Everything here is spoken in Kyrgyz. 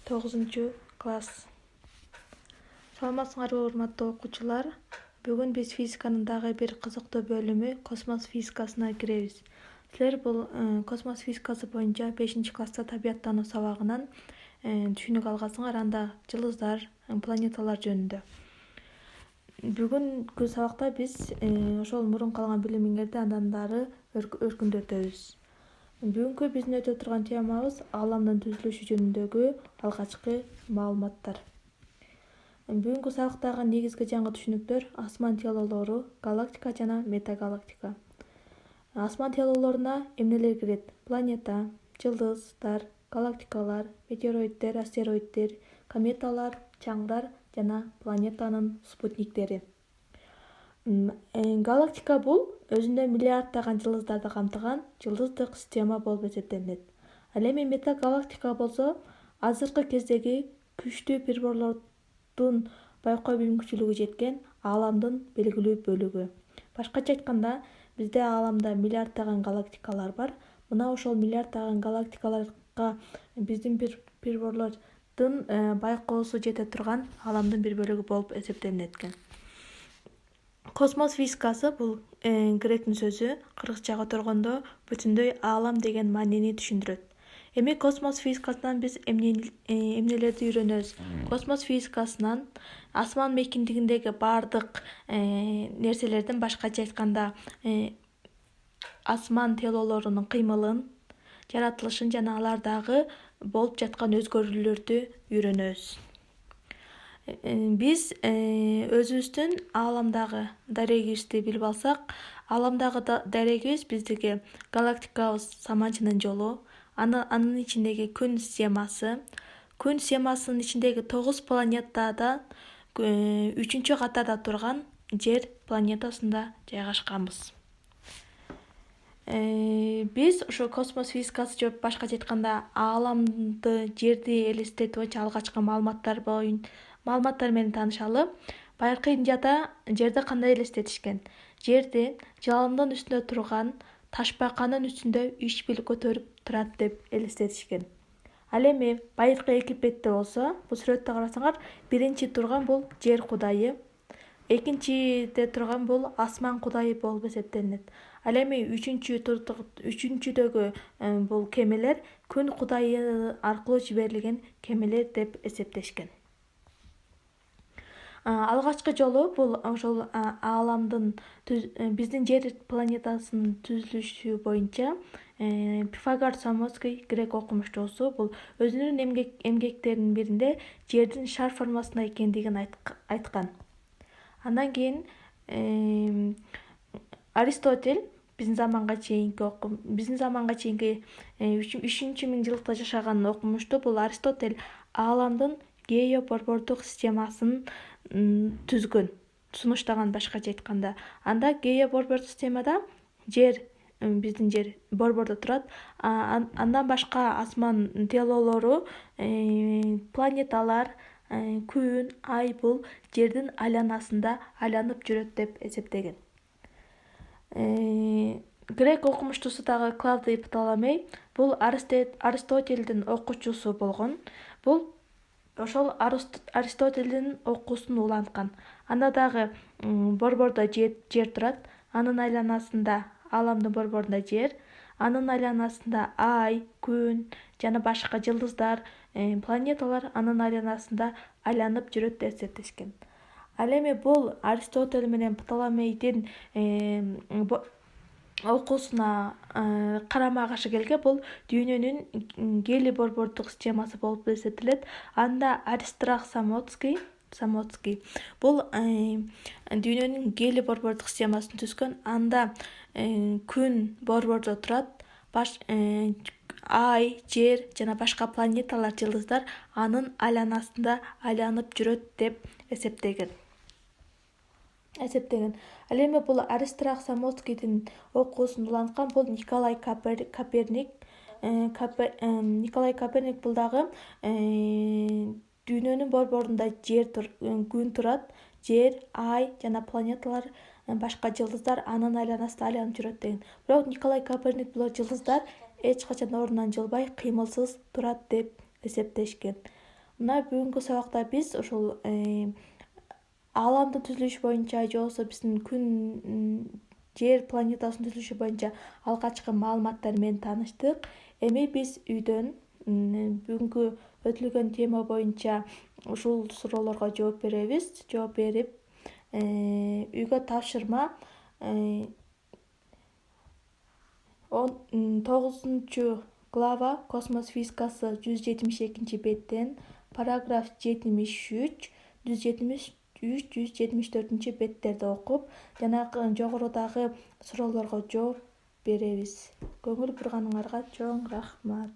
9 класс. Саламатсыңарбы урматтуу окуучулар? Бүгүн биз физиканын дагы бир кызыктуу бөлүмү космос физикасына киребиз. Силер бул космос физикасы боюнча 5-класста табияттануу сабагынан түшүнүк алгасыңар, анда жылдыздар, планеталар жөнүндө. Бүгүнкү сабакта биз ошол мурун калган билимиңерди андан дары өркүндөтөбүз. Бүгүнкү биздин өтө турган темабыз ааламдын түзүлүшү жөнүндөгү алгачкы маалыматтар. Бүгүнкү сабактагы негизги жаңы түшүнүктөр асман телолору, галактика жана метагалактика. Асман телолоруна эмнелер кирет? Планета, жылдыздар, галактикалар, метеороидтер, астероидтер, кометалар, чаңдар жана планетанын спутниктери. Галактика бул өзүндө миллиарддаган жылдыздарды камтыган жылдыздык система болуп эсептелинет. Ал эми метагалактика болсо азыркы кездеги күчтүү приборлордун байкоо мүмкүнчүлүгү жеткен ааламдын белгилүү бөлүгү. Башкача айтканда, бизде ааламда миллиарддаган галактикалар бар. Мына ошол миллиарддаган галактикаларга биздин приборлордун байкоосу жете турган ааламдын бир бөлүгү болуп эсептелинет экен. Космос физикасы бул гректин сөзү, кыргызчага которгондо бүтүндөй аалам деген маанини түшүндүрөт. Эми космос физикасынан биз эмнелерди үйрөнөбүз? Космос физикасынан асман мейкиндигиндеги баардык нерселердин, башкача айтканда, асман телолорунун кыймылын, жаратылышын жана алардагы болуп жаткан өзгөрүүлөрдү үйрөнөбүз. Биз өзүбүздүн ааламдагы дарегибизди билип алсак, ааламдагы дарегибиз биздики галактикабыз саманчынын жолу, анын ичиндеги күн системасынын ичиндеги 9 планетадан 3-катарда турган Жер планетасында жайгашканбыз. Биз ошо космос физикасы же башкача айтканда ааламды, жерди элестетүү боюнча алгачкы маалыматтар менен таанышалы. Байыркы Индияда жерди кандай элестетишкен? Жерди жалындын үстүндө турган ташбаканын үстүндө 3 пил көтөрүп турат деп элестетишкен. Ал эми байыркы Египетте болсо, бул сүрөттө карасаңар, биринчи турган бул Жер кудайы, экинчиде турган бул Асман кудайы болуп эсептелинет. Ал эми үчүнчүдөгү бул кемелер Күн кудайы аркылуу жиберилген кемелер деп эсептешкен. Алгачкы жолу бул ошол ааламдын биздин Жер планетасынын түзүлүшү боюнча Пифагор Самоцкий грек окумуштуусу бул өзүнүн эмгектеринин биринде Жердин шар формасында экендигин айткан. Андан кийин Аристотель биздин заманга чейинки 3-миң жылдыкта жашаган окумушту. Бул Аристотель ааламдын геоборбордук системасын түзгөн, сунуштаган башкача айтканда. Анда геоборбордук системада биздин Жер борбордо турат. Андан башка асман телолору, планеталар, күн, ай бул Жердин айланасында айланып жүрөт деп эсептеген. Грек окумуштуусу дагы Клавдий Птоломей бул Аристотельдин окуучусу болгон. Бул ошол Аристотельдин окуусун уланткан. Анда дагы борбордо Жер турат, анын айланасында ааламдын борборунда Жер, анын айланасында Ай, Күн жана башка жылдыздар, планеталар анын айланасында айланып жүрөт деп эсептешкен. Ал эми бул Аристотель менен Птоломейдин окуусуна карама каршы келген бул дүйнөнүн гелий-борбордук системасы болуп эсептелет. Анда Аристарх Самоцкий бул дүйнөнүн гелий-борбордук системасын түзгөн. Анда күн борбордо турат, Ай, Жер жана башка планеталар, жылдыздар анын айланасында айланып жүрөт деп эсептеген. Ал эми бул Аристарх Самоцкийдин окуусун уланткан бул Николай Коперник. Николай Коперник бул дагы дүйнөнүн борборунда күн турат, Жер, Ай жана планеталар, башка жылдыздар анын айланасында айланып жүрөт деген. Бирок Николай Коперник бул жылдыздар эч качан ордунан жылбай, кыймылсыз турат деп эсептешкен. Мына бүгүнкү сабакта биз ушул ааламдын түзүлүшү боюнча же болбосо биздин күн жер планетасынын түзүлүшү боюнча алгачкы маалыматтар менен тааныштык. Эми биз үйдөн бүгүнкү өтүлгөн тема боюнча ушул суроолорго жооп беребиз. Жооп берип, үйгө тапшырма 9 глава космос физикасы 172 беттен, параграф 73, 173-174 беттерди окуп, жанагы жогорудагы суроолорго жооп беребиз. Көңүл бурганыңарга чоң рахмат.